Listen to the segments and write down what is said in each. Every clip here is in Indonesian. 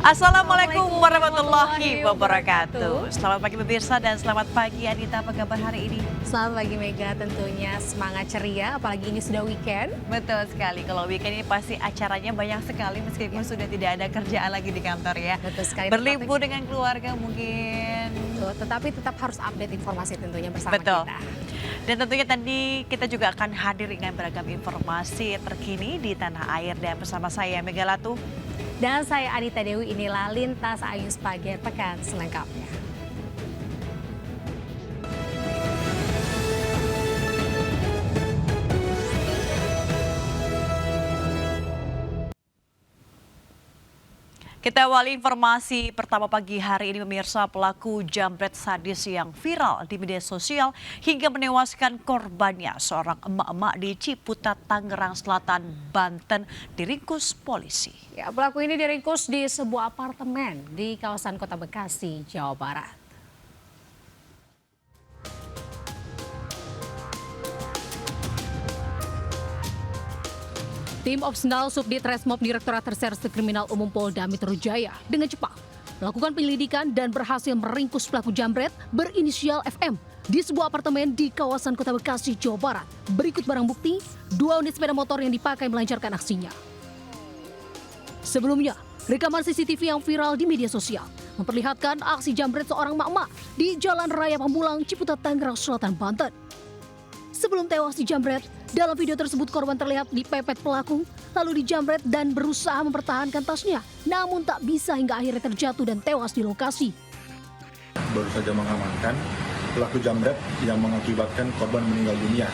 Assalamualaikum warahmatullahi wabarakatuh. Selamat pagi pemirsa dan selamat pagi Anita, apa kabar hari ini? Selamat pagi Mega, tentunya semangat ceria, apalagi ini sudah weekend. Betul sekali, kalau weekend ini pasti acaranya banyak sekali meskipun sudah tidak ada kerjaan lagi di kantor ya. Betul sekali. Berlibur dengan keluarga mungkin. Betul, tetapi tetap harus update informasi tentunya bersama Betul. kita. Dan tentunya tadi kita juga akan hadir dengan beragam informasi terkini di tanah air dan bersama saya Mega Latu. Dan saya Anita Dewi, inilah Lintas Ayus Pagi Pekan selengkapnya. Kita awali informasi pertama pagi hari ini pemirsa, pelaku jambret sadis yang viral di media sosial hingga menewaskan korbannya, seorang emak-emak di Ciputat, Tangerang Selatan, Banten diringkus polisi. Ya, pelaku ini diringkus di sebuah apartemen di kawasan Kota Bekasi, Jawa Barat. Tim Opsenal Subdit Resmob Direktorat Reserse Kriminal Umum Polda Metro Jaya dengan cepat melakukan penyelidikan dan berhasil meringkus pelaku jambret berinisial FM di sebuah apartemen di kawasan Kota Bekasi, Jawa Barat. Berikut barang bukti 2 unit sepeda motor yang dipakai melancarkan aksinya. Sebelumnya, rekaman CCTV yang viral di media sosial memperlihatkan aksi jambret seorang emak-emak di Jalan Raya Pamulang, Ciputat, Tangerang Selatan, Banten. Sebelum tewas di jambret, dalam video tersebut korban terlihat dipepet pelaku, lalu dijambret dan berusaha mempertahankan tasnya, namun tak bisa hingga akhirnya terjatuh dan tewas di lokasi. Baru saja mengamankan pelaku jambret yang mengakibatkan korban meninggal dunia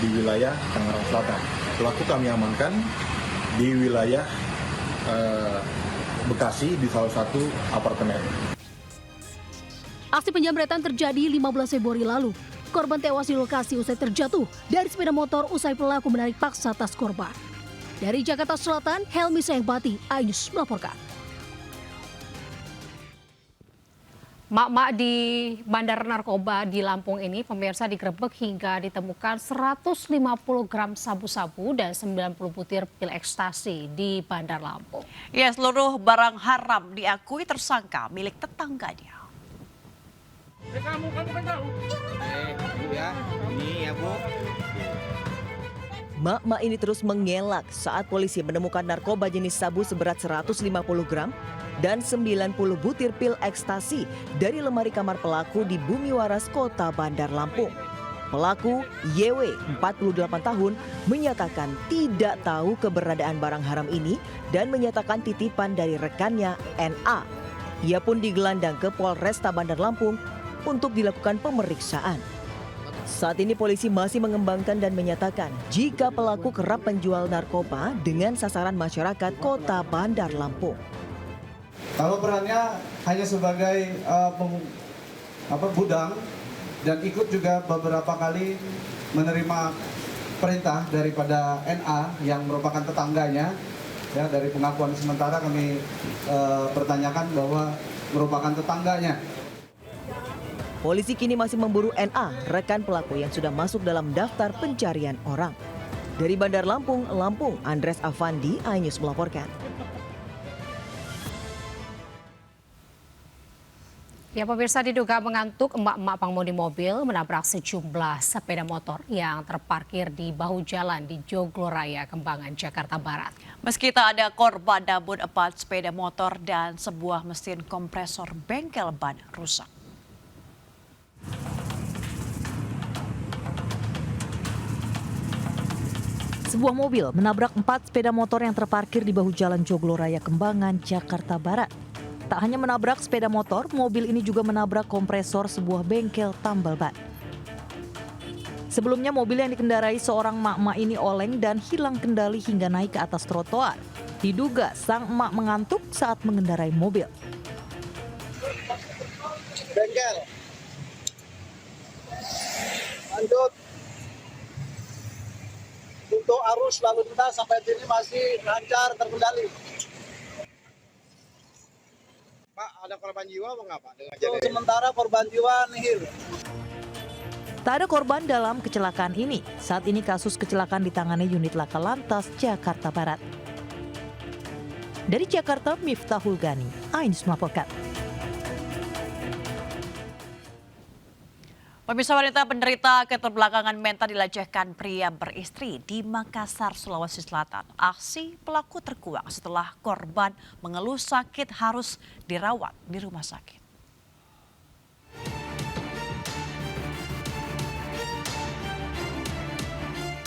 di wilayah Tangerang Selatan. Pelaku kami amankan di wilayah Bekasi di salah satu apartemen. Aksi penjambretan terjadi 15 Februari lalu. Korban tewas di lokasi usai terjatuh dari sepeda motor usai pelaku menarik paksa tas korban. Dari Jakarta Selatan, Helmi Sayangbati, Ayus melaporkan. Mak-mak di bandar narkoba di Lampung ini pemirsa digerebek hingga ditemukan 150 gram sabu-sabu dan 90 butir pil ekstasi di Bandar Lampung. Ya, seluruh barang haram diakui tersangka milik tetangganya. Kamu kan tahu. Bu ya, ini ya Bu. Mak-mak ini terus mengelak saat polisi menemukan narkoba jenis sabu seberat 150 gram dan 90 butir pil ekstasi dari lemari kamar pelaku di Bumi Waras, Kota Bandar Lampung. Pelaku YW, 48 tahun, menyatakan tidak tahu keberadaan barang haram ini dan menyatakan titipan dari rekannya NA. Ia pun digelandang ke Polresta Bandar Lampung untuk dilakukan pemeriksaan. Saat ini polisi masih mengembangkan dan menyatakan jika pelaku kerap menjual narkoba dengan sasaran masyarakat Kota Bandar Lampung. Kalau perannya hanya sebagai budang dan ikut juga beberapa kali menerima perintah daripada NA yang merupakan tetangganya, ya, dari pengakuan sementara kami pertanyakan bahwa merupakan tetangganya. Polisi kini masih memburu NA, rekan pelaku yang sudah masuk dalam daftar pencarian orang. Dari Bandar Lampung, Andres Avandi, iNews melaporkan. Ya, pemirsa, diduga mengantuk, emak-emak pengemudi mobil menabrak sejumlah sepeda motor yang terparkir di bahu jalan di Jogloraya, Kembangan, Jakarta Barat. Meski tak ada korban, namun 4 sepeda motor dan sebuah mesin kompresor bengkel ban rusak. Sebuah mobil menabrak 4 sepeda motor yang terparkir di bahu jalan Jogloraya, Kembangan, Jakarta Barat. Tak hanya menabrak sepeda motor, mobil ini juga menabrak kompresor sebuah bengkel tambal ban. Sebelumnya mobil yang dikendarai seorang emak-emak ini oleng dan hilang kendali hingga naik ke atas trotoar. Diduga sang emak mengantuk saat mengendarai mobil. Bengkel. Lanjut. Untuk arus lalu lintas sampai sini masih lancar, terkendali. Pak, ada korban jiwa apa enggak Pak? Untuk sementara korban jiwa nihil. Tak ada korban dalam kecelakaan ini. Saat ini kasus kecelakaan ditangani unit Laka Lantas Jakarta Barat. Dari Jakarta, Miftahul Gani, Ainus melaporkan. Pemirsa, wanita penderita keterbelakangan mental dilecehkan pria beristri di Makassar, Sulawesi Selatan. Aksi pelaku terkuak setelah korban mengeluh sakit harus dirawat di rumah sakit.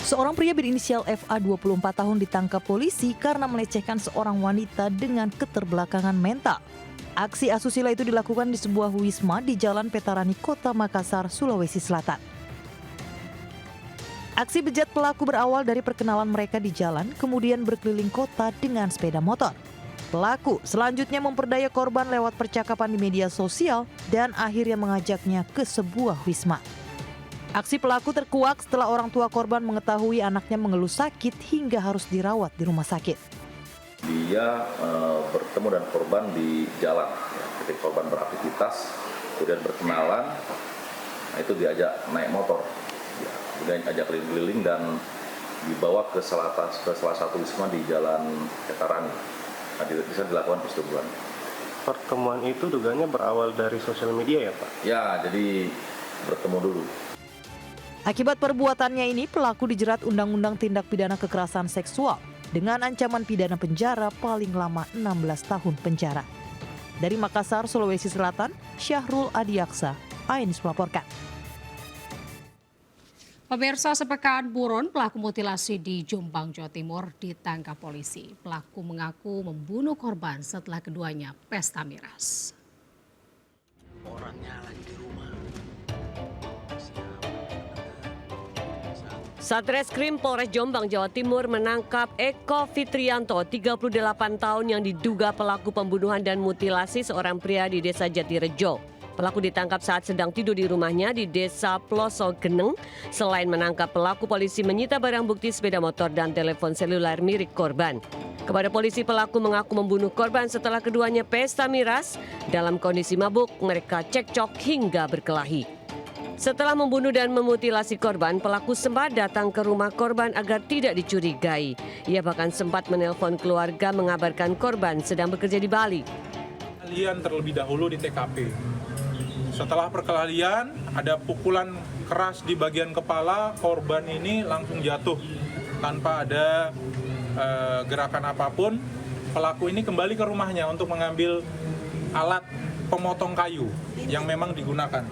Seorang pria berinisial FA 24 tahun ditangkap polisi karena melecehkan seorang wanita dengan keterbelakangan mental. Aksi asusila itu dilakukan di sebuah wisma di Jalan Petarani, Kota Makassar, Sulawesi Selatan. Aksi bejat pelaku berawal dari perkenalan mereka di jalan, kemudian berkeliling kota dengan sepeda motor. Pelaku selanjutnya memperdaya korban lewat percakapan di media sosial dan akhirnya mengajaknya ke sebuah wisma. Aksi pelaku terkuak setelah orang tua korban mengetahui anaknya mengeluh sakit hingga harus dirawat di rumah sakit. Dia bertemu dengan korban di jalan, ketika korban beraktivitas, kemudian berkenalan, itu diajak naik motor, kemudian ajak keliling-keliling dan dibawa ke salah satu wisma di Jalan Petarani. Nah, bisa dilakukan persetubuhan. Pertemuan itu dugaannya berawal dari sosial media ya Pak? Ya, jadi bertemu dulu. Akibat perbuatannya ini, pelaku dijerat Undang-Undang Tindak Pidana Kekerasan Seksual dengan ancaman pidana penjara paling lama 16 tahun penjara. Dari Makassar, Sulawesi Selatan, Syahrul Adiaksa, Ainus melaporkan. Pemirsa, sepekan buron pelaku mutilasi di Jombang, Jawa Timur ditangkap polisi. Pelaku mengaku membunuh korban setelah keduanya pesta miras. Satreskrim Polres Jombang, Jawa Timur menangkap Eko Fitrianto, 38 tahun yang diduga pelaku pembunuhan dan mutilasi seorang pria di Desa Jatirejo. Pelaku ditangkap saat sedang tidur di rumahnya di Desa Ploso Geneng. Selain menangkap pelaku, polisi menyita barang bukti sepeda motor dan telepon seluler milik korban. Kepada polisi, pelaku mengaku membunuh korban setelah keduanya pesta miras. Dalam kondisi mabuk, mereka cekcok hingga berkelahi. Setelah membunuh dan memutilasi korban, pelaku sempat datang ke rumah korban agar tidak dicurigai. Ia bahkan sempat menelpon keluarga mengabarkan korban sedang bekerja di Bali. Perkelahian terlebih dahulu di TKP. Setelah perkelahian, ada pukulan keras di bagian kepala, korban ini langsung jatuh tanpa ada gerakan apapun. Pelaku ini kembali ke rumahnya untuk mengambil alat pemotong kayu yang memang digunakan,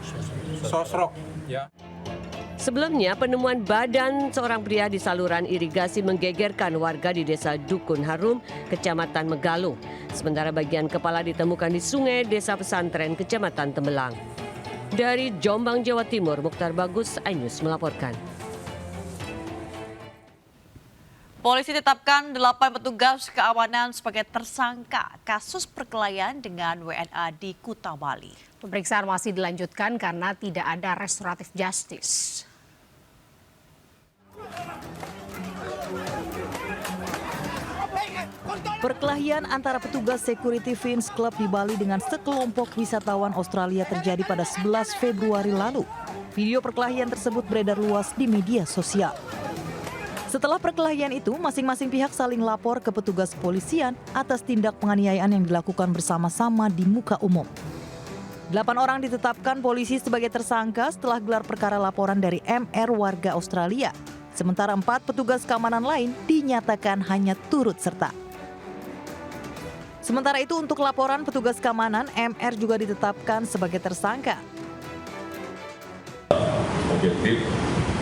sosrok. Ya. Sebelumnya, penemuan badan seorang pria di saluran irigasi menggegerkan warga di Desa Dukun Harum, Kecamatan Megaluh. Sementara bagian kepala ditemukan di sungai Desa Pesantren, Kecamatan Tembelang. Dari Jombang, Jawa Timur, Mukhtar Bagus, Ainus melaporkan. Polisi tetapkan 8 petugas keamanan sebagai tersangka kasus perkelahian dengan WNA di Kuta Bali. Pemeriksaan masih dilanjutkan karena tidak ada restoratif justice. Perkelahian antara petugas security Vince Club di Bali dengan sekelompok wisatawan Australia terjadi pada 11 Februari lalu. Video perkelahian tersebut beredar luas di media sosial. Setelah perkelahian itu, masing-masing pihak saling lapor ke petugas kepolisian atas tindak penganiayaan yang dilakukan bersama-sama di muka umum. 8 orang ditetapkan polisi sebagai tersangka setelah gelar perkara laporan dari MR warga Australia. Sementara 4 petugas keamanan lain dinyatakan hanya turut serta. Sementara itu untuk laporan petugas keamanan, MR juga ditetapkan sebagai tersangka. Objektif,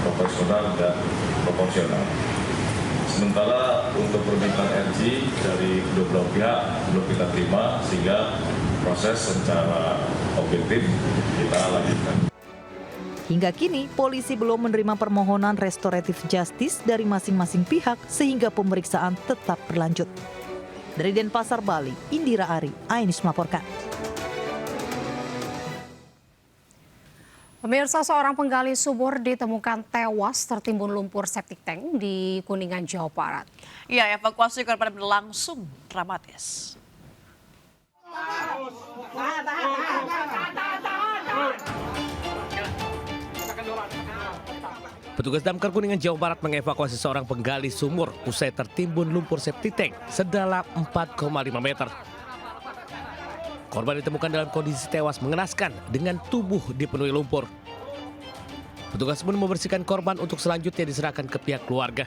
profesional, dan proporsional. Sementara untuk permintaan RG dari kedua belah pihak belum kita terima sehingga proses secara objektif kita lanjutkan. Hingga kini, polisi belum menerima permohonan restoratif justice dari masing-masing pihak sehingga pemeriksaan tetap berlanjut. Dari Denpasar, Bali, Indira Ari, Ainus melaporkan. Pemirsa, seorang penggali sumur ditemukan tewas tertimbun lumpur septic tank di Kuningan, Jawa Barat. Ya, evakuasi korban berlangsung dramatis. Petugas Damkar Kuningan, Jawa Barat mengevakuasi seorang penggali sumur usai tertimbun lumpur septic tank sedalam 4,5 meter. Korban ditemukan dalam kondisi tewas mengenaskan dengan tubuh dipenuhi lumpur. Petugas pun membersihkan korban untuk selanjutnya diserahkan ke pihak keluarga.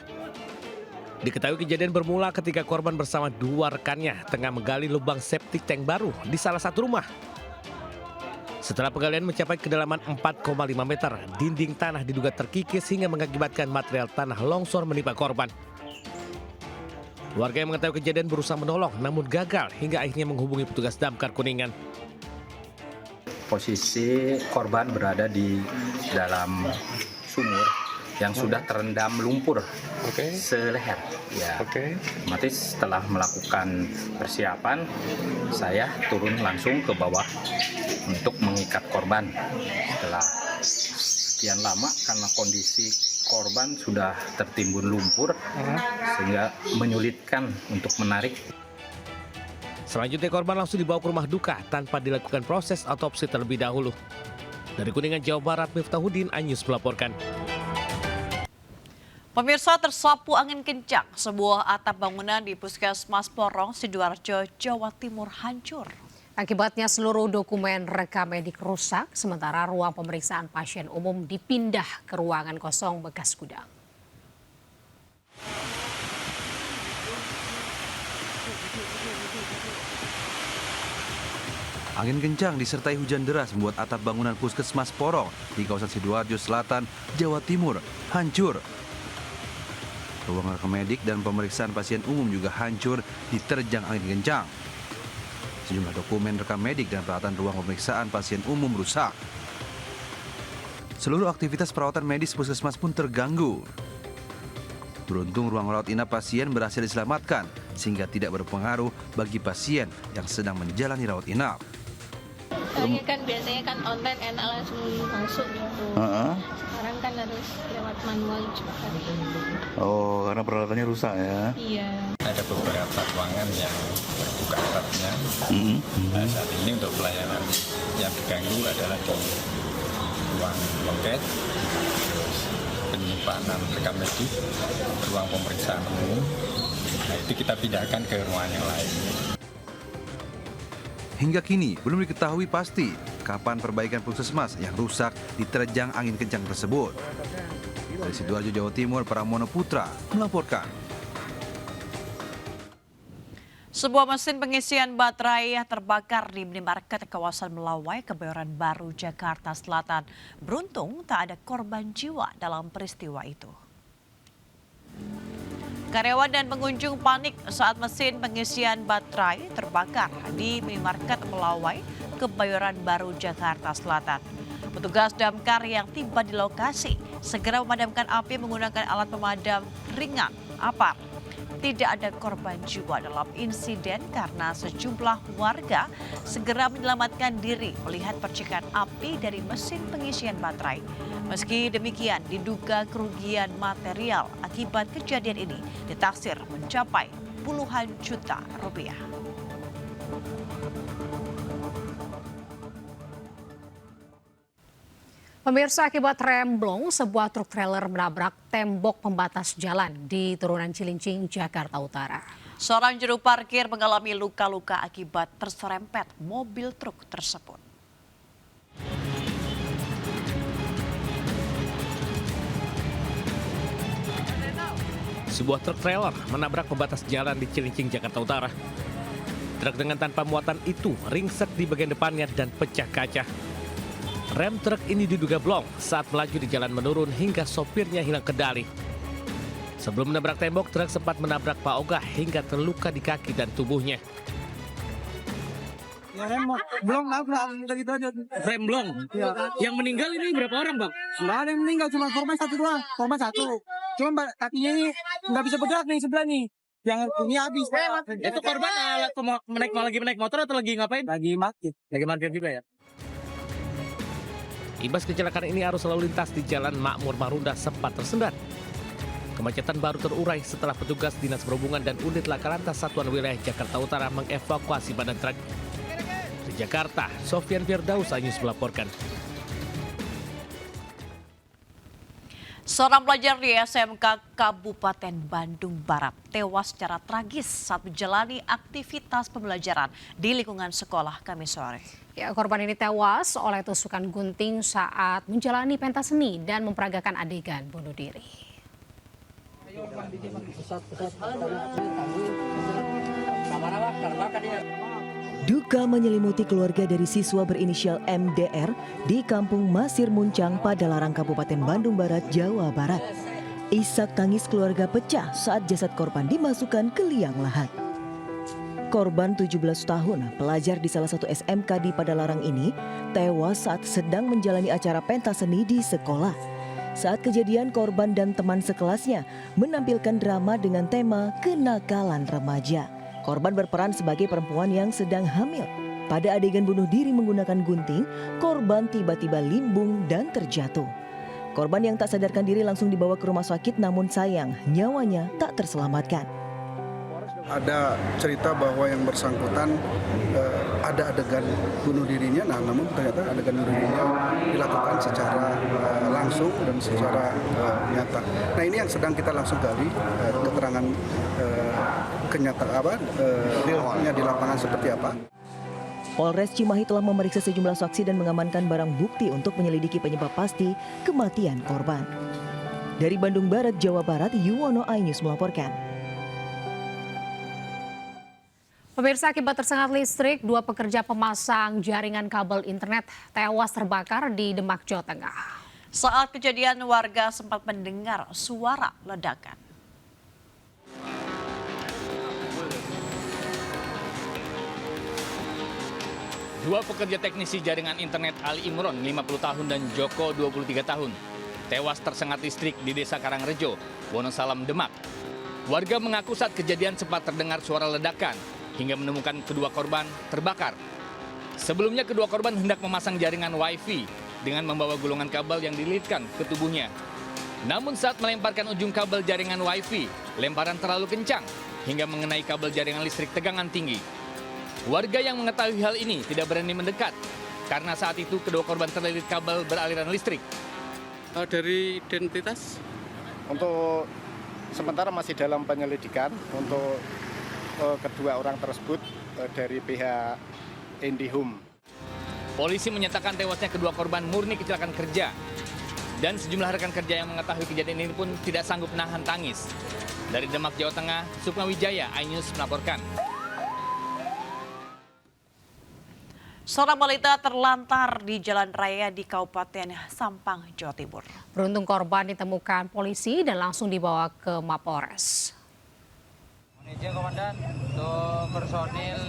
Diketahui kejadian bermula ketika korban bersama dua rekannya tengah menggali lubang septic tank baru di salah satu rumah. Setelah penggalian mencapai kedalaman 4,5 meter, dinding tanah diduga terkikis hingga mengakibatkan material tanah longsor menimpa korban. Warga yang mengetahui kejadian berusaha menolong namun gagal hingga akhirnya menghubungi petugas Damkar Kuningan. Posisi korban berada di dalam sumur yang sudah terendam lumpur seleher. Ya, otomatis setelah melakukan persiapan, saya turun langsung ke bawah untuk mengikat korban. Setelah sekian lama karena kondisi korban sudah tertimbun lumpur sehingga menyulitkan untuk menarik. Selanjutnya korban langsung dibawa ke rumah duka tanpa dilakukan proses otopsi terlebih dahulu. Dari Kuningan, Jawa Barat, Miftahudin, Anyus melaporkan. Pemirsa, tersapu angin kencang, sebuah atap bangunan di Puskesmas Porong, Sidoarjo, Jawa Timur hancur. Akibatnya seluruh dokumen rekam medik rusak, sementara ruang pemeriksaan pasien umum dipindah ke ruangan kosong bekas gudang. Angin kencang disertai hujan deras membuat atap bangunan Puskesmas Porong di kawasan Sidoarjo Selatan, Jawa Timur hancur. Ruang rekam medik dan pemeriksaan pasien umum juga hancur diterjang angin kencang. Sejumlah dokumen rekam medik dan peralatan ruang pemeriksaan pasien umum rusak. Seluruh aktivitas perawatan medis puskesmas pun terganggu. Beruntung ruang rawat inap pasien berhasil diselamatkan sehingga tidak berpengaruh bagi pasien yang sedang menjalani rawat inap. Biasanya kan online enak langsung masuk gitu. Sekarang kan harus lewat manual juga. Oh, karena peralatannya rusak ya? Iya. Ada beberapa ruangan yang terbuka atapnya. Nah, saat ini untuk pelayanan yang terganggu adalah di ruang loket, terus penyimpanan rekam medik, ruang pemeriksaan umum. Nah, itu kita pindahkan ke ruangan yang lain. Hingga kini belum diketahui pasti kapan perbaikan puskesmas yang rusak diterjang angin kencang tersebut. Dari Sidoarjo, Jawa Timur, Pramono Putra melaporkan. Sebuah mesin pengisian baterai terbakar di minimarket kawasan Melawai, Kebayoran Baru, Jakarta Selatan. Beruntung tak ada korban jiwa dalam peristiwa itu. Karyawan dan pengunjung panik saat mesin pengisian baterai terbakar di minimarket Melawai, Kebayoran Baru, Jakarta Selatan. Petugas damkar yang tiba di lokasi segera memadamkan api menggunakan alat pemadam ringan APAR. Tidak ada korban jiwa dalam insiden karena sejumlah warga segera menyelamatkan diri melihat percikan api dari mesin pengisian baterai. Meski demikian, diduga kerugian material akibat kejadian ini ditaksir mencapai puluhan juta rupiah. Pemirsa, akibat remblong, sebuah truk trailer menabrak tembok pembatas jalan di Turunan Cilincing, Jakarta Utara. Seorang juru parkir mengalami luka-luka akibat terserempet mobil truk tersebut. Sebuah truk trailer menabrak pembatas jalan di Cilincing, Jakarta Utara. Truk dengan tanpa muatan itu ringsek di bagian depannya dan pecah kaca. Rem truk ini diduga blong saat melaju di jalan menurun hingga sopirnya hilang kendali. Sebelum menabrak tembok, truk sempat menabrak Pak Oga hingga terluka di kaki dan tubuhnya. Ya, rem blong nabrak gitu aja. Rem blong? Ya. Yang meninggal ini berapa orang, Bang? Nggak ada yang meninggal, cuma korban satu doang. Korban satu. Cuma kakinya ini nggak bisa bergerak nih sebelah nih. Yang ini habis. Itu korban lagi naik motor atau lagi ngapain? Lagi market. Lagi market juga ya? Imbas kecelakaan ini arus lalu lintas di Jalan Makmur Marunda sempat tersendat. Kemacetan baru terurai setelah petugas Dinas Perhubungan dan Unit Laka Lantas Satuan Wilayah Jakarta Utara mengevakuasi badan truk. Di Jakarta, Sofian Firdaus, Anyus melaporkan. Seorang pelajar di SMK Kabupaten Bandung Barat tewas secara tragis saat menjalani aktivitas pembelajaran di lingkungan sekolah Kamis sore. Ya, korban ini tewas oleh tusukan gunting saat menjalani pentas seni dan memperagakan adegan bunuh diri. Duka menyelimuti keluarga dari siswa berinisial MDR di Kampung Masir Muncang, Padalarang, Kabupaten Bandung Barat, Jawa Barat. Isak tangis keluarga pecah saat jasad korban dimasukkan ke liang lahat. Korban 17 tahun, pelajar di salah satu SMK di Padalarang ini, tewas saat sedang menjalani acara pentas seni di sekolah. Saat kejadian, korban dan teman sekelasnya menampilkan drama dengan tema kenakalan remaja. Korban berperan sebagai perempuan yang sedang hamil. Pada adegan bunuh diri menggunakan gunting, korban tiba-tiba limbung dan terjatuh. Korban yang tak sadarkan diri langsung dibawa ke rumah sakit, namun sayang nyawanya tak terselamatkan. Ada cerita bahwa yang bersangkutan ada adegan bunuh dirinya, namun ternyata adegan bunuh dirinya dilakukan secara langsung dan secara nyata. Nah, ini yang sedang kita langsung gali keterangan realnya di lapangan seperti apa. Polres Cimahi telah memeriksa sejumlah saksi dan mengamankan barang bukti untuk menyelidiki penyebab pasti kematian korban. Dari Bandung Barat, Jawa Barat, Yuwono, iNews melaporkan. Pemirsa, akibat tersengat listrik, 2 pekerja pemasang jaringan kabel internet tewas terbakar di Demak, Jawa Tengah. Saat kejadian, warga sempat mendengar suara ledakan. Dua pekerja teknisi jaringan internet Ali Imron 50 tahun dan Joko 23 tahun tewas tersengat listrik di Desa Karangrejo, Wonosalam, Demak. Warga mengaku saat kejadian sempat terdengar suara ledakan hingga menemukan kedua korban terbakar. Sebelumnya kedua korban hendak memasang jaringan WiFi dengan membawa gulungan kabel yang dililitkan ke tubuhnya. Namun saat melemparkan ujung kabel jaringan WiFi, lemparan terlalu kencang hingga mengenai kabel jaringan listrik tegangan tinggi. Warga yang mengetahui hal ini tidak berani mendekat karena saat itu kedua korban terlilit kabel beraliran listrik. Dari identitas? Untuk sementara masih dalam penyelidikan untuk kedua orang tersebut dari pihak Indihome. Polisi menyatakan tewasnya kedua korban murni kecelakaan kerja. Dan sejumlah rekan kerja yang mengetahui kejadian ini pun tidak sanggup nahan tangis. Dari Demak, Jawa Tengah, Sukma Wijaya, iNews melaporkan. Seorang balita terlantar di jalan raya di Kabupaten Sampang, Jawa Timur. Beruntung korban ditemukan polisi dan langsung dibawa ke Mapolres. Izin komandan untuk personil.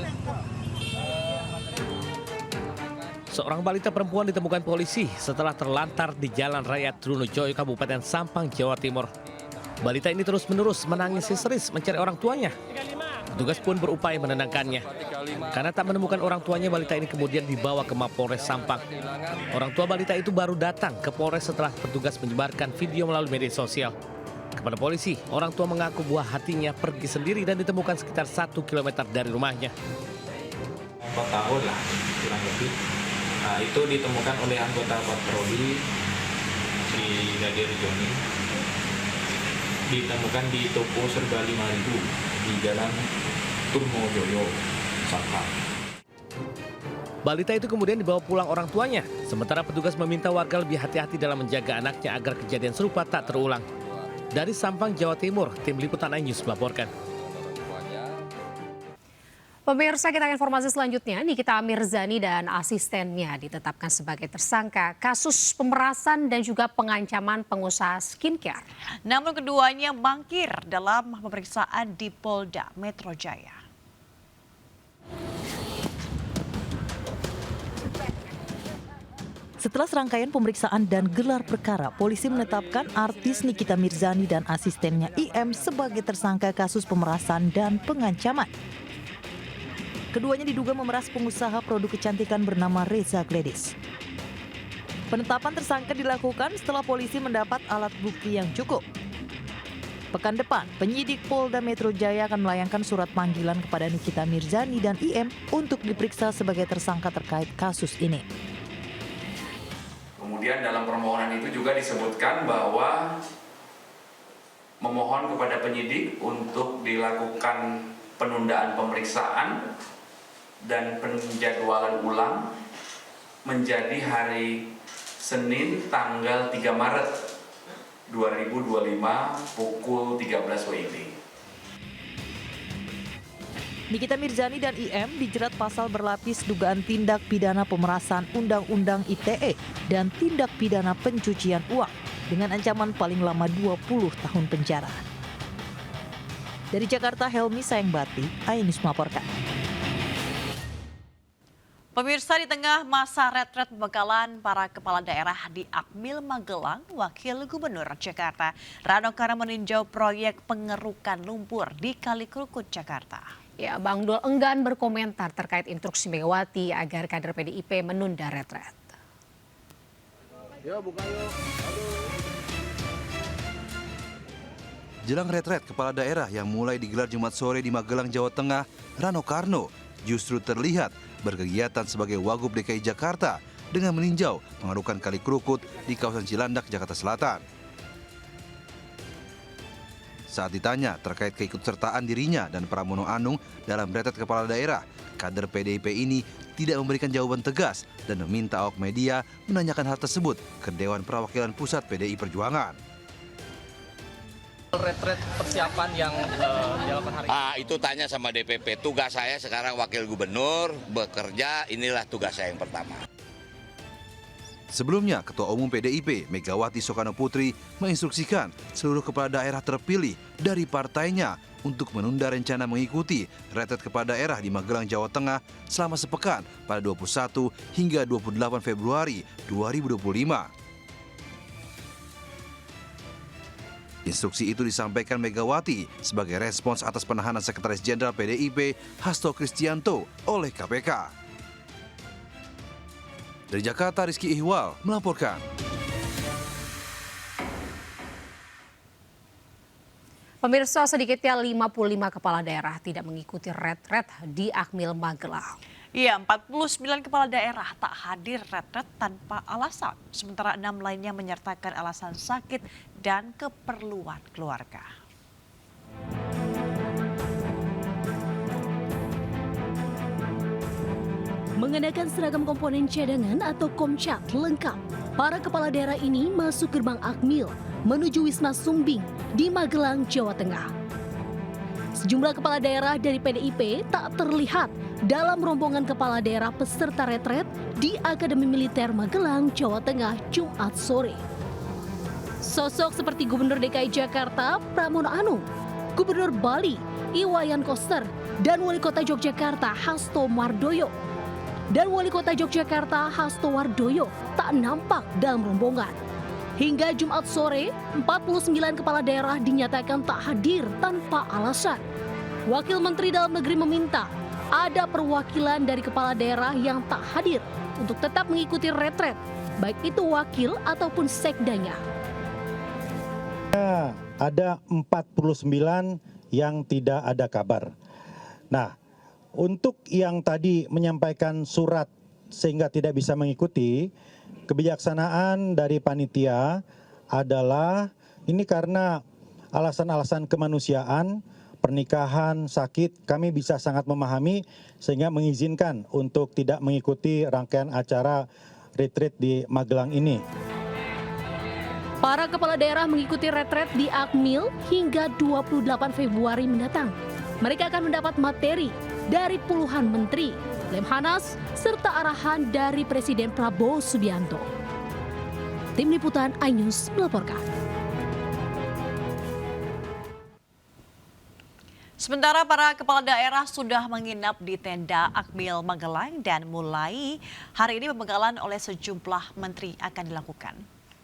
Seorang balita perempuan ditemukan polisi setelah terlantar di Jalan Raya Trunojoyo, Kabupaten Sampang, Jawa Timur. Balita ini terus-menerus menangis histeris mencari orang tuanya. Petugas pun berupaya menenangkannya. Karena tak menemukan orang tuanya, balita ini kemudian dibawa ke Mapolres Sampang. Orang tua balita itu baru datang ke Polres setelah petugas menyebarkan video melalui media sosial. Kepada polisi, orang tua mengaku buah hatinya pergi sendiri dan ditemukan sekitar 1 km dari rumahnya. 4 tahun lah, kurang lebih. Nah, itu ditemukan oleh anggota patroli di Gadirejo ini. Ditemukan di toko serba 5.000 di Jalan Trunojoyo, Sampang. Balita itu kemudian dibawa pulang orang tuanya. Sementara petugas meminta warga lebih hati-hati dalam menjaga anaknya agar kejadian serupa tak terulang. Dari Sampang, Jawa Timur, Tim Liputan iNews melaporkan. Pemirsa, kita ke informasi selanjutnya. Nikita Mirzani dan asistennya ditetapkan sebagai tersangka kasus pemerasan dan juga pengancaman pengusaha skincare. Namun keduanya mangkir dalam pemeriksaan di Polda Metro Jaya. Setelah serangkaian pemeriksaan dan gelar perkara, polisi menetapkan artis Nikita Mirzani dan asistennya IM sebagai tersangka kasus pemerasan dan pengancaman. Keduanya diduga memeras pengusaha produk kecantikan bernama Reza Gladys. Penetapan tersangka dilakukan setelah polisi mendapat alat bukti yang cukup. Pekan depan, penyidik Polda Metro Jaya akan melayangkan surat panggilan kepada Nikita Mirzani dan IM untuk diperiksa sebagai tersangka terkait kasus ini. Kemudian dalam permohonan itu juga disebutkan bahwa memohon kepada penyidik untuk dilakukan penundaan pemeriksaan dan penjadwalan ulang menjadi hari Senin tanggal 3 Maret 2025 pukul 13 WIB. Nikita Mirzani dan IM dijerat pasal berlapis dugaan tindak pidana pemerasan Undang-Undang ITE dan tindak pidana pencucian uang dengan ancaman paling lama 20 tahun penjara. Dari Jakarta, Helmi Sayangbati, iNews melaporkan. Pemirsa, di tengah masa retret pembekalan para kepala daerah di Akmil Magelang, Wakil Gubernur Jakarta Rano Karno meninjau proyek pengerukan lumpur di Kali Krukut, Jakarta. Ya, Bang Dol enggan berkomentar terkait instruksi Megawati agar kader PDIP menunda retret. Ya, buka yuk. Jelang retret kepala daerah yang mulai digelar Jumat sore di Magelang, Jawa Tengah, Rano Karno justru terlihat berkegiatan sebagai Wagub DKI Jakarta dengan meninjau pengerukan Kali Krukut di kawasan Cilandak, Jakarta Selatan. Saat ditanya terkait keikutsertaan dirinya dan Pramono Anung dalam retret kepala daerah, kader PDIP ini tidak memberikan jawaban tegas dan meminta awak media menanyakan hal tersebut ke Dewan Perwakilan Pusat PDI Perjuangan. Retret persiapan yang dilakukan hari ini. Itu tanya sama DPP. Tugas saya sekarang wakil gubernur, bekerja, inilah tugas saya yang pertama. Sebelumnya, Ketua Umum PDIP Megawati Soekarnoputri menginstruksikan seluruh kepala daerah terpilih dari partainya untuk menunda rencana mengikuti retret kepala daerah di Magelang, Jawa Tengah selama sepekan pada 21 hingga 28 Februari 2025. Instruksi itu disampaikan Megawati sebagai respons atas penahanan Sekretaris Jenderal PDIP Hasto Kristianto oleh KPK. Dari Jakarta, Rizky Ihwal melaporkan. Pemirsa, sedikitnya 55 kepala daerah tidak mengikuti retret di Akmil Magelang. Iya, 49 kepala daerah tak hadir retret tanpa alasan, sementara 6 lainnya menyertakan alasan sakit dan keperluan keluarga. Mengenakan seragam komponen cadangan atau Komcat lengkap, para kepala daerah ini masuk gerbang Akmil menuju Wisma Sumbing di Magelang, Jawa Tengah. Sejumlah kepala daerah dari PDIP tak terlihat dalam rombongan kepala daerah peserta retret di Akademi Militer Magelang, Jawa Tengah, Jumat sore. Sosok seperti Gubernur DKI Jakarta Pramono Anung, Gubernur Bali Iwayan Koster, dan Wali Kota Yogyakarta Hasto Mardoyo Hasto Wardoyo tak nampak dalam rombongan. Hingga Jumat sore, 49 kepala daerah dinyatakan tak hadir tanpa alasan. Wakil Menteri Dalam Negeri meminta ada perwakilan dari kepala daerah yang tak hadir untuk tetap mengikuti retret, baik itu wakil ataupun sekdanya. Ada 49 yang tidak ada kabar. Nah, untuk yang tadi menyampaikan surat sehingga tidak bisa mengikuti, kebijaksanaan dari panitia adalah ini karena alasan-alasan kemanusiaan, pernikahan, sakit, kami bisa sangat memahami sehingga mengizinkan untuk tidak mengikuti rangkaian acara retreat di Magelang ini. Para kepala daerah mengikuti retret di Akmil hingga 28 Februari mendatang. Mereka akan mendapat materi dari puluhan menteri, Lemhanas, serta arahan dari Presiden Prabowo Subianto. Tim Liputan iNews melaporkan. Sementara para kepala daerah sudah menginap di tenda Akmil Magelang dan mulai hari ini pembekalan oleh sejumlah menteri akan dilakukan.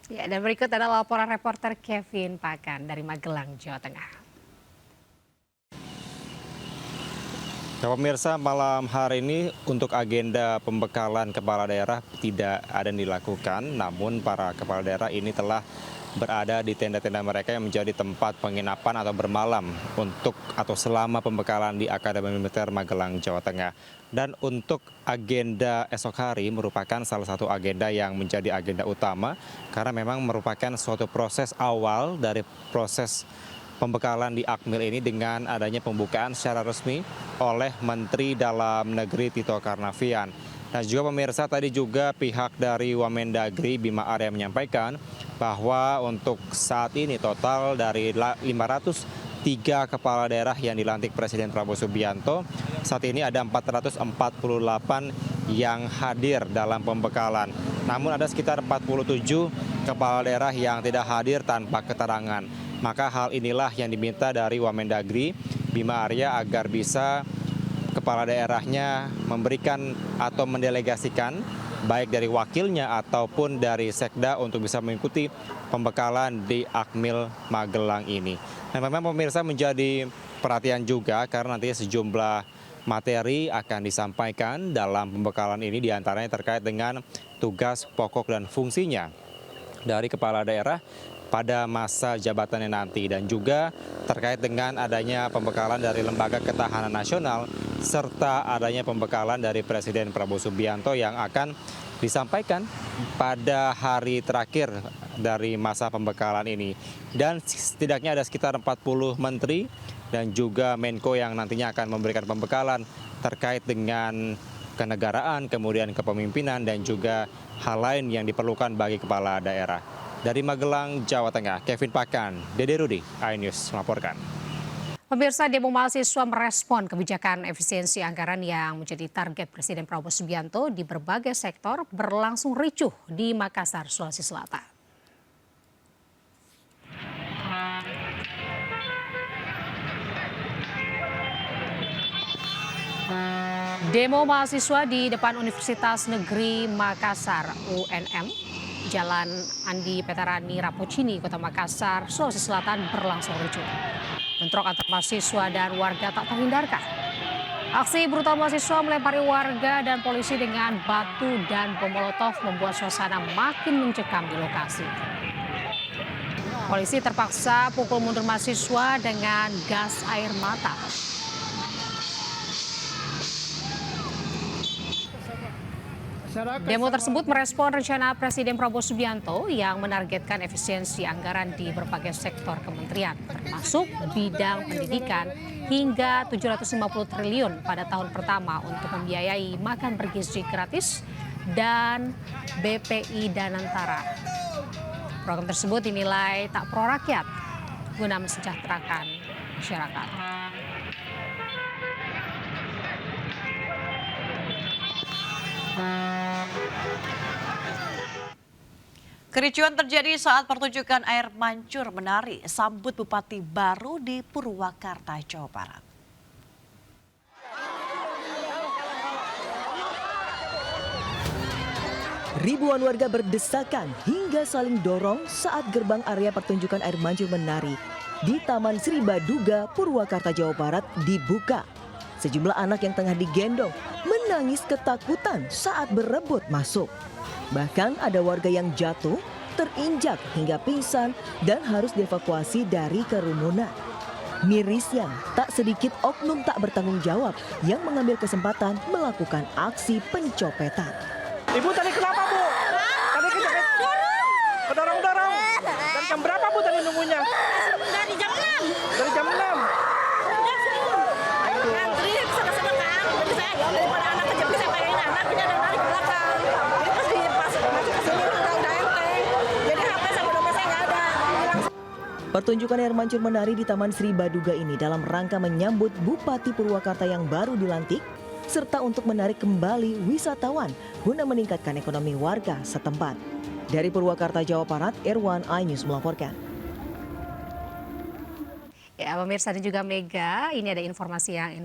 Ya, dan berikut adalah laporan reporter Kevin Pakan dari Magelang, Jawa Tengah. Ya, pemirsa, malam hari ini untuk agenda pembekalan kepala daerah tidak ada yang dilakukan, namun para kepala daerah ini telah berada di tenda-tenda mereka yang menjadi tempat penginapan atau bermalam untuk atau selama pembekalan di Akademi Militer Magelang, Jawa Tengah. Dan untuk agenda esok hari merupakan salah satu agenda yang menjadi agenda utama karena memang merupakan suatu proses awal dari proses pembekalan di Akmil ini dengan adanya pembukaan secara resmi oleh Menteri Dalam Negeri Tito Karnavian. Nah juga pemirsa, tadi juga pihak dari Wamendagri Bima Arya menyampaikan bahwa untuk saat ini total dari 503 kepala daerah yang dilantik Presiden Prabowo Subianto, saat ini ada 448 yang hadir dalam pembekalan. Namun ada sekitar 47 kepala daerah yang tidak hadir tanpa keterangan. Maka hal inilah yang diminta dari Wamendagri Bima Arya agar bisa kepala daerahnya memberikan atau mendelegasikan baik dari wakilnya ataupun dari Sekda untuk bisa mengikuti pembekalan di Akmil Magelang ini. Nah memang pemirsa menjadi perhatian juga karena nantinya sejumlah materi akan disampaikan dalam pembekalan ini, diantaranya terkait dengan tugas pokok dan fungsinya dari kepala daerah pada masa jabatannya nanti, dan juga terkait dengan adanya pembekalan dari Lembaga Ketahanan Nasional serta adanya pembekalan dari Presiden Prabowo Subianto yang akan disampaikan pada hari terakhir dari masa pembekalan ini. Dan setidaknya ada sekitar 40 menteri dan juga Menko yang nantinya akan memberikan pembekalan terkait dengan kenegaraan, kemudian kepemimpinan dan juga hal lain yang diperlukan bagi kepala daerah. Dari Magelang, Jawa Tengah, Kevin Pakan, Dede Rudi, iNews melaporkan. Pemirsa, demo mahasiswa merespon kebijakan efisiensi anggaran yang menjadi target Presiden Prabowo Subianto di berbagai sektor berlangsung ricuh di Makassar, Sulawesi Selatan. Demo mahasiswa di depan Universitas Negeri Makassar (UNM), Jalan Andi Petarani Rapocini, Kota Makassar, Sulawesi Selatan berlangsung ricuh. Bentrok antar mahasiswa dan warga tak terhindarkan. Aksi brutal mahasiswa melempari warga dan polisi dengan batu dan bom molotov membuat suasana makin mencekam di lokasi. Polisi terpaksa pukul mundur mahasiswa dengan gas air mata. Demo tersebut merespon rencana Presiden Prabowo Subianto yang menargetkan efisiensi anggaran di berbagai sektor kementerian, termasuk bidang pendidikan hingga 750 triliun pada tahun pertama untuk membiayai makan bergizi gratis dan BPI Danantara. Program tersebut dinilai tak pro rakyat guna mensejahterakan masyarakat. Kericuan terjadi saat pertunjukan air mancur menari sambut Bupati baru di Purwakarta, Jawa Barat. Ribuan warga berdesakan hingga saling dorong saat gerbang area pertunjukan air mancur menari di Taman Sri Baduga, Purwakarta, Jawa Barat dibuka. Sejumlah anak yang tengah digendong menangis ketakutan saat berebut masuk. Bahkan ada warga yang jatuh, terinjak hingga pingsan dan harus dievakuasi dari kerumunan. Mirisnya, tak sedikit oknum tak bertanggung jawab yang mengambil kesempatan melakukan aksi pencopetan. Ibu tadi kenapa, Bu? Tadi kejepit. Kedorong-dorong. Dan jam berapa, Bu, tadi nunggunya? Dari jam 6. Dari jam 6. Ngantri sama-sama kan. Jadi saya daripada anak kejepit saya pegangin anaknya dan lari ke belakang. Jadi pas masuk ke sini udah enteng. Jadi HP sama dompet saya nggak ada. Pertunjukan air mancur menari di Taman Sri Baduga ini dalam rangka menyambut Bupati Purwakarta yang baru dilantik, serta untuk menarik kembali wisatawan guna meningkatkan ekonomi warga setempat. Dari Purwakarta, Jawa Barat, Erwan, iNews melaporkan. Ya, pemirsa dan juga Mega, ini ada informasi yang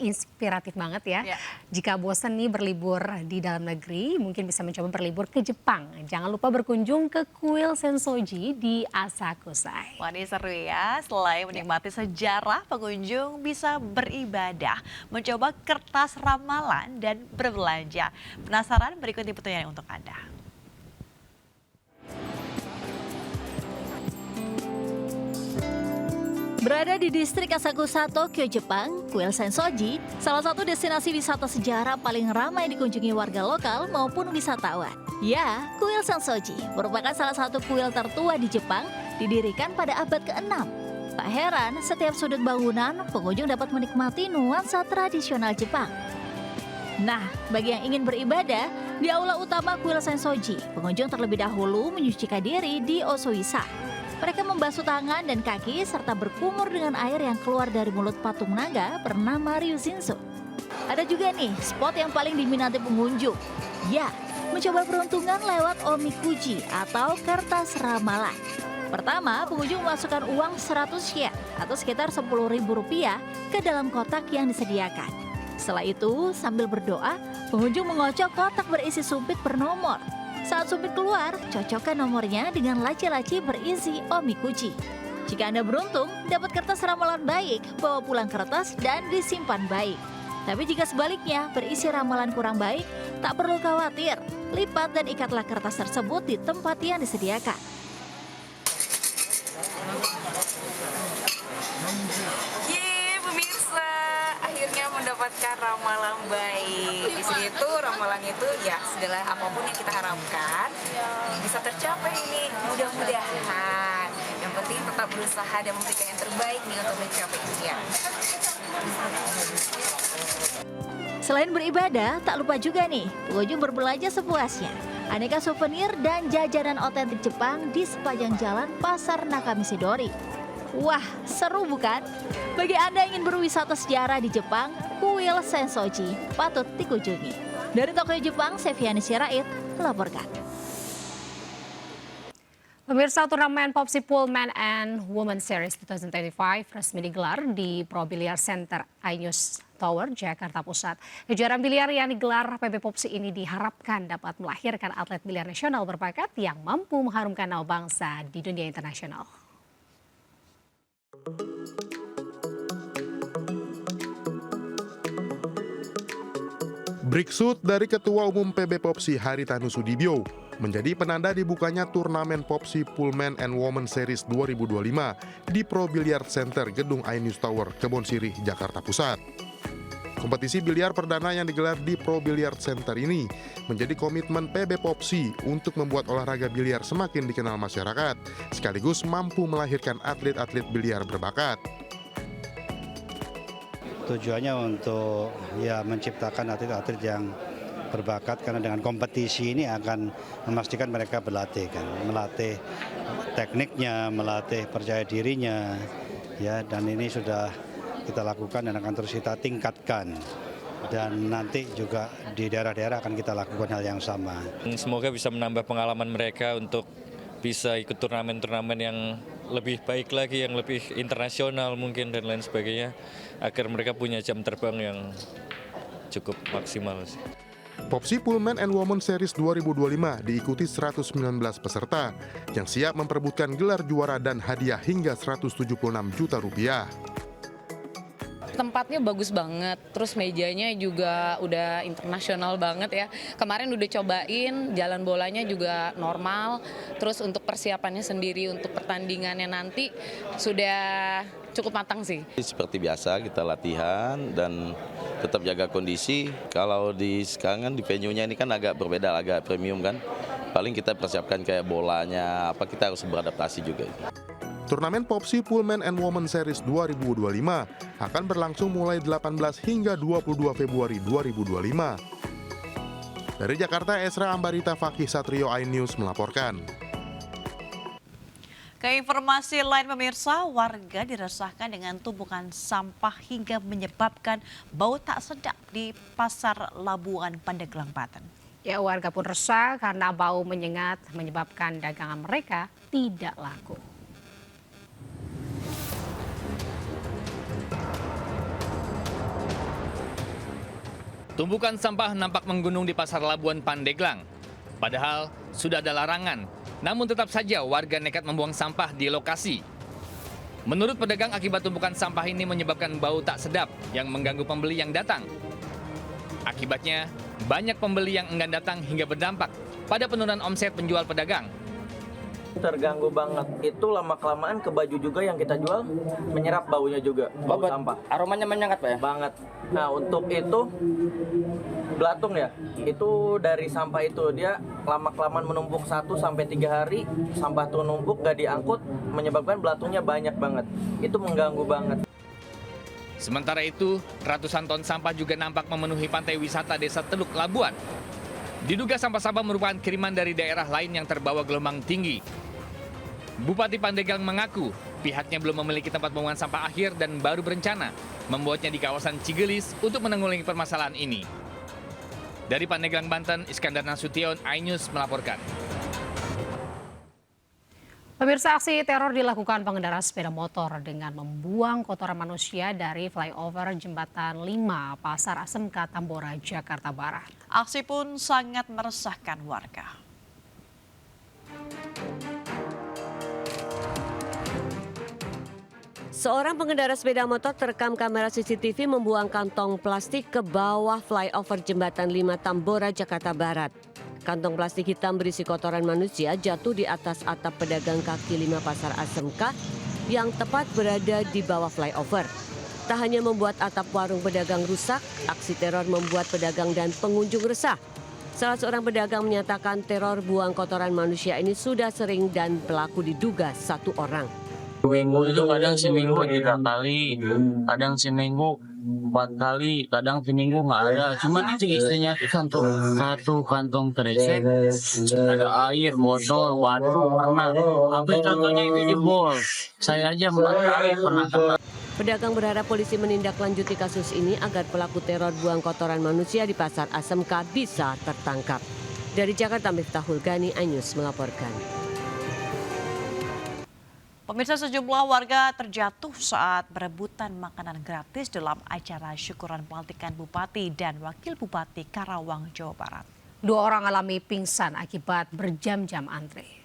inspiratif banget ya. Jika bosan nih berlibur di dalam negeri, mungkin bisa mencoba berlibur ke Jepang. Jangan lupa berkunjung ke kuil Sensoji di Asakusa. Wah, ini seru ya. Selain menikmati sejarah, pengunjung bisa beribadah, mencoba kertas ramalan dan berbelanja. Penasaran? Berikut liputannya untuk Anda. Berada di distrik Asakusa, Tokyo, Jepang, kuil Sensoji salah satu destinasi wisata sejarah paling ramai dikunjungi warga lokal maupun wisatawan. Ya, kuil Sensoji merupakan salah satu kuil tertua di Jepang, didirikan pada abad ke-6. Tak heran, setiap sudut bangunan, pengunjung dapat menikmati nuansa tradisional Jepang. Nah, bagi yang ingin beribadah, di aula utama Kuil Sensoji, pengunjung terlebih dahulu menyucikan diri di Osoisa. Mereka membasuh tangan dan kaki serta berkumur dengan air yang keluar dari mulut patung naga bernama Ryushinso. Ada juga nih spot yang paling diminati pengunjung. Ya, mencoba peruntungan lewat omikuji atau kertas ramalan. Pertama, pengunjung memasukkan uang 100 yen atau sekitar Rp10.000 ke dalam kotak yang disediakan. Setelah itu, sambil berdoa, pengunjung mengocok kotak berisi sumpit bernomor. Saat sumpit keluar, cocokkan nomornya dengan laci-laci berisi omikuji. Jika Anda beruntung, dapat kertas ramalan baik, bawa pulang kertas dan disimpan baik. Tapi jika sebaliknya berisi ramalan kurang baik, tak perlu khawatir. Lipat dan ikatlah kertas tersebut di tempat yang disediakan. Yeay, pemirsa, akhirnya mendapatkan ramalan baik. Di sini tuh ramalan itu ya segala apapun yang kita harapkan bisa tercapai ini mudah-mudahan. Yang penting tetap berusaha dan memberikan yang terbaik nih untuk mencapai impian. Selain beribadah, tak lupa juga nih, pengunjung berbelanja sepuasnya. Aneka souvenir dan jajanan otentik Jepang di sepanjang jalan Pasar Nakamisidori. Wah, seru bukan? Bagi Anda yang ingin berwisata sejarah di Jepang, Kuil Sensoji patut dikunjungi. Dari Tokyo, Jepang, Seviani Sirait melaporkan. Pemirsa, turnamen Popsi Pullman and Women Series 2025 resmi digelar di Pro Biliar Center iNews Tower, Jakarta Pusat. Kejuaraan biliar yang digelar PB Popsi ini diharapkan dapat melahirkan atlet biliar nasional berbakat yang mampu mengharumkan nama bangsa di dunia internasional. Breakshoot dari Ketua Umum PB Popsi Haritanu Sudibyo menjadi penanda dibukanya turnamen Popsi Pullman and Women Series 2025 di Pro Billiard Center Gedung iNews Tower, Kebonsirih, Jakarta Pusat. Kompetisi biliar perdana yang digelar di Pro Billiard Center ini menjadi komitmen PB Popsi untuk membuat olahraga biliar semakin dikenal masyarakat, sekaligus mampu melahirkan atlet-atlet biliar berbakat. Tujuannya untuk menciptakan atlet-atlet yang berbakat, karena dengan kompetisi ini akan memastikan mereka berlatih kan, melatih tekniknya, melatih percaya dirinya, dan ini sudah kita lakukan dan akan terus kita tingkatkan, dan nanti juga di daerah-daerah akan kita lakukan hal yang sama. Semoga bisa menambah pengalaman mereka untuk bisa ikut turnamen-turnamen yang lebih baik lagi, yang lebih internasional mungkin dan lain sebagainya, agar mereka punya jam terbang yang cukup maksimal. Popsi Pullman and Women Series 2025 diikuti 119 peserta yang siap memperebutkan gelar juara dan hadiah hingga 176 juta rupiah. Tempatnya bagus banget, terus mejanya juga udah internasional banget ya. Kemarin udah cobain, jalan bolanya juga normal, terus untuk persiapannya sendiri untuk pertandingannya nanti sudah cukup matang sih. Seperti biasa kita latihan dan tetap jaga kondisi. Kalau di sekarang kan di venue-nya ini kan agak berbeda, agak premium kan. Paling kita persiapkan kayak bolanya, kita harus beradaptasi juga. Turnamen Popsi Pullman and Women Series 2025 akan berlangsung mulai 18 hingga 22 Februari 2025. Dari Jakarta, Esra Ambarita Fakih Satrio, iNews melaporkan. Ke informasi lain pemirsa, warga diresahkan dengan tumpukan sampah hingga menyebabkan bau tak sedap di Pasar Labuan Pandeglang, Banten. Ya, warga pun resah karena bau menyengat menyebabkan dagangan mereka tidak laku. Tumpukan sampah nampak menggunung di Pasar Labuan Pandeglang. Padahal sudah ada larangan, namun tetap saja warga nekat membuang sampah di lokasi. Menurut pedagang, akibat tumpukan sampah ini menyebabkan bau tak sedap yang mengganggu pembeli yang datang. Akibatnya, banyak pembeli yang enggan datang hingga berdampak pada penurunan omset penjual pedagang. terganggu banget. Itu lama-kelamaan ke baju juga yang kita jual menyerap baunya juga, bau sampah. Aromanya menyengat Pak ya? Banget. Nah untuk itu belatung ya, itu dari sampah itu dia lama-kelamaan menumpuk 1 sampai 3 hari, sampah itu numpuk gak diangkut menyebabkan belatungnya banyak banget. Itu mengganggu banget. Sementara itu, ratusan ton sampah juga nampak memenuhi pantai wisata Desa Teluk Labuan. Diduga sampah-sampah merupakan kiriman dari daerah lain yang terbawa gelombang tinggi. Bupati Pandeglang mengaku pihaknya belum memiliki tempat pembuangan sampah akhir dan baru berencana membuatnya di kawasan Cigelis untuk menanggulangi permasalahan ini. Dari Pandeglang, Banten, Iskandar Nasution, iNews melaporkan. Pemirsa, aksi teror dilakukan pengendara sepeda motor dengan membuang kotoran manusia dari flyover Jembatan 5 Pasar Asmk Tambora, Jakarta Barat. Aksi pun sangat meresahkan warga. Seorang pengendara sepeda motor terekam kamera CCTV membuang kantong plastik ke bawah flyover Jembatan 5 Tambora, Jakarta Barat. Kantong plastik hitam berisi kotoran manusia jatuh di atas atap pedagang kaki 5 Pasar Asmk yang tepat berada di bawah flyover. Tak hanya membuat atap warung pedagang rusak, aksi teror membuat pedagang dan pengunjung resah. Salah seorang pedagang menyatakan teror buang kotoran manusia ini sudah sering dan pelaku diduga 1 orang. Minggu itu kadang seminggu 3 kali, kadang seminggu 4 kali, kadang seminggu nggak ada. Cuman itu istrinya satu kantong kresek, ada air, botol, batu, pernah. Apa contohnya itu jebol. Saya aja 4 kali pernah kena. Pedagang berharap polisi menindaklanjuti kasus ini agar pelaku teror buang kotoran manusia di Pasar Asmk bisa tertangkap. Dari Jakarta, Miftahul Gani, iNews melaporkan. Pemirsa, sejumlah warga terjatuh saat berebutan makanan gratis dalam acara syukuran pelantikan Bupati dan Wakil Bupati Karawang, Jawa Barat. 2 orang alami pingsan akibat berjam-jam antre.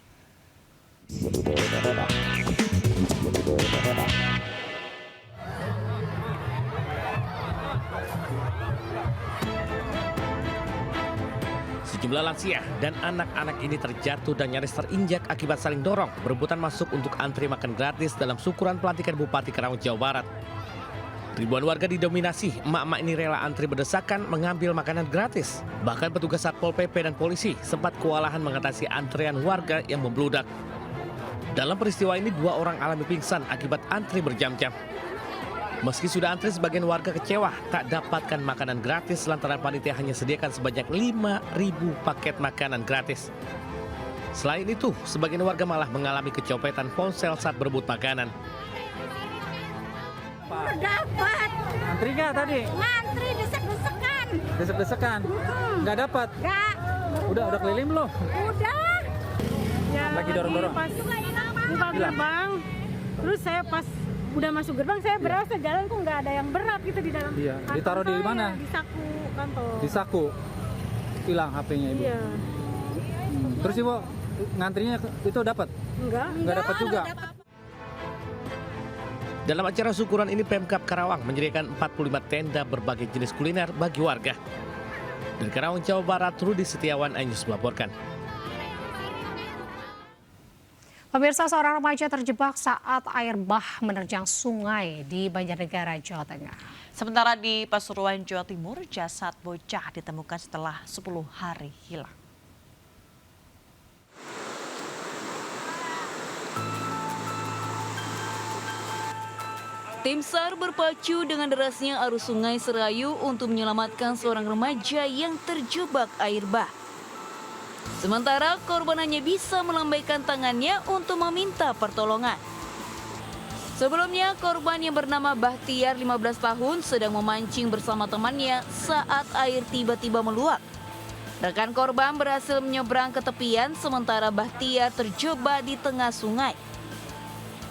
Sejumlah lansia dan anak-anak ini terjatuh dan nyaris terinjak akibat saling dorong berebutan masuk untuk antri makan gratis dalam syukuran pelantikan Bupati Karawang, Jawa Barat. Ribuan warga didominasi, emak-emak ini rela antri berdesakan mengambil makanan gratis. Bahkan petugas Satpol PP dan polisi sempat kewalahan mengatasi antrean warga yang membludak. Dalam peristiwa ini 2 orang alami pingsan akibat antri berjam-jam. Meski sudah antri, sebagian warga kecewa tak dapatkan makanan gratis lantaran panitia hanya sediakan sebanyak 5.000 paket makanan gratis. Selain itu, sebagian warga malah mengalami kecopetan ponsel saat berebut makanan. Dapat. Antri nggak tadi? Ngantri desek-desekan. Desek-desekan? Nggak dapat? Nggak. Udah keliling belum? Udah. Ya, lagi dorong-dorong? Pas buka gerbang, terus saya pas udah masuk gerbang saya berasa jalan kok nggak ada yang berat gitu di dalam. Iya. Ditaruh di mana? Di saku kantong. Di saku. Hilang HP-nya Ibu. Iya. Terus Ibu ngantrinya itu dapat? Nggak dapat juga. Dalam acara syukuran ini Pemkab Karawang menyediakan 45 tenda berbagai jenis kuliner bagi warga. Dari Karawang, Jawa Barat, Rudi Setiawan, iNews melaporkan. Pemirsa, seorang remaja terjebak saat air bah menerjang sungai di Banjarnegara, Jawa Tengah. Sementara di Pasuruan, Jawa Timur, jasad bocah ditemukan setelah 10 hari hilang. Tim SAR berpacu dengan derasnya arus sungai Serayu untuk menyelamatkan seorang remaja yang terjebak air bah. Sementara korban hanya bisa melambaikan tangannya untuk meminta pertolongan. Sebelumnya, korban yang bernama Bahtiar 15 tahun sedang memancing bersama temannya saat air tiba-tiba meluap. Rekan korban berhasil menyeberang ke tepian sementara Bahtiar terjebak di tengah sungai.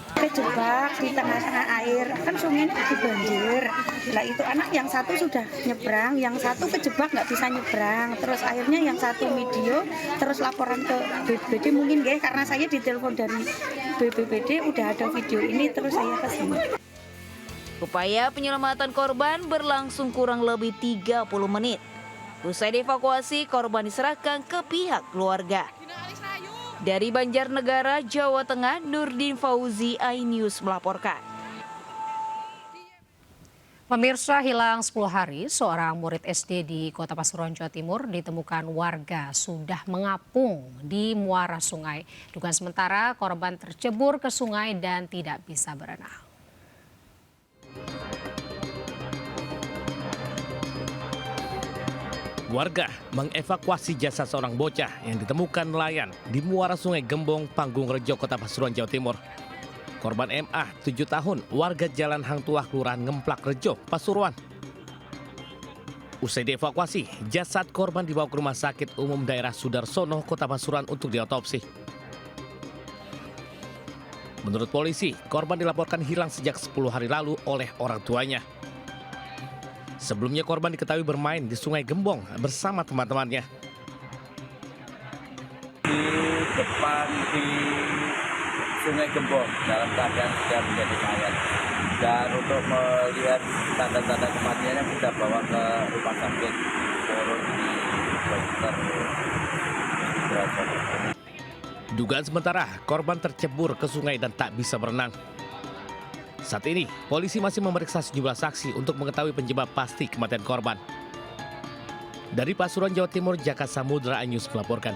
Terjebak di tengah-tengah air, kan sungai ini lagi banjir. Lah itu anak yang satu sudah nyebrang, yang satu kejebak nggak bisa nyebrang. Terus akhirnya yang satu video, terus laporan ke BPBD mungkin ya, karena saya ditelepon dari BPBD udah ada video ini, terus saya ke sini. Upaya penyelamatan korban berlangsung kurang lebih 30 menit. Usai dievakuasi, korban diserahkan ke pihak keluarga. Dari Banjarnegara, Jawa Tengah, Nurdin Fauzi, iNews melaporkan. Pemirsa, hilang 10 hari, seorang murid SD di Kota Pasuruan, Jawa Timur ditemukan warga sudah mengapung di muara sungai. Dugaan sementara korban tercebur ke sungai dan tidak bisa berenang. Warga mengevakuasi jasad seorang bocah yang ditemukan nelayan di muara sungai Gembong, Panggung Rejo, Kota Pasuruan, Jawa Timur. Korban MA, 7 tahun, warga Jalan Hang Tuah, Kelurahan Ngemplak, Rejo, Pasuruan. Usai dievakuasi, jasad korban dibawa ke Rumah Sakit Umum Daerah Sudarsono, Kota Pasuruan untuk diotopsi. Menurut polisi, korban dilaporkan hilang sejak 10 hari lalu oleh orang tuanya. Sebelumnya korban diketahui bermain di Sungai Gembong bersama teman-temannya. Di depan di Sungai Gembong dalam keadaan sudah menjadi mayat. Dan untuk melihat tanda-tanda kematiannya kita bawa ke rumah sakit turun di dokter. Dugaan sementara korban tercebur ke sungai dan tak bisa berenang. Saat ini polisi masih memeriksa sejumlah saksi untuk mengetahui penyebab pasti kematian korban. Dari Pasuruan, Jawa Timur, Jaka Samudra, iNews melaporkan.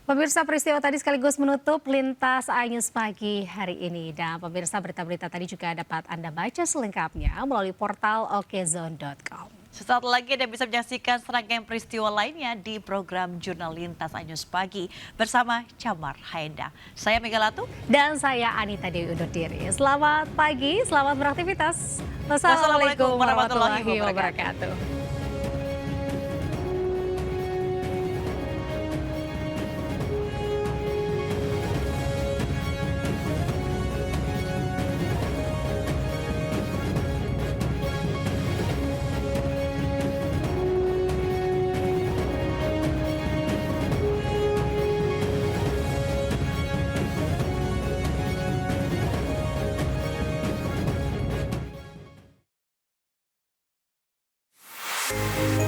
Pemirsa, peristiwa tadi sekaligus menutup Lintas iNews pagi hari ini. Dan pemirsa, berita-berita tadi juga dapat Anda baca selengkapnya melalui portal okezone.com. Sesaat lagi Anda bisa menyaksikan serangkaian peristiwa lainnya di program Jurnal Lintas iNews Pagi bersama Camar Haenda. Saya Megalatu. Dan saya Anita Dewi undur diri. Selamat pagi, selamat beraktivitas. Wassalamualaikum warahmatullahi wabarakatuh. Thank you.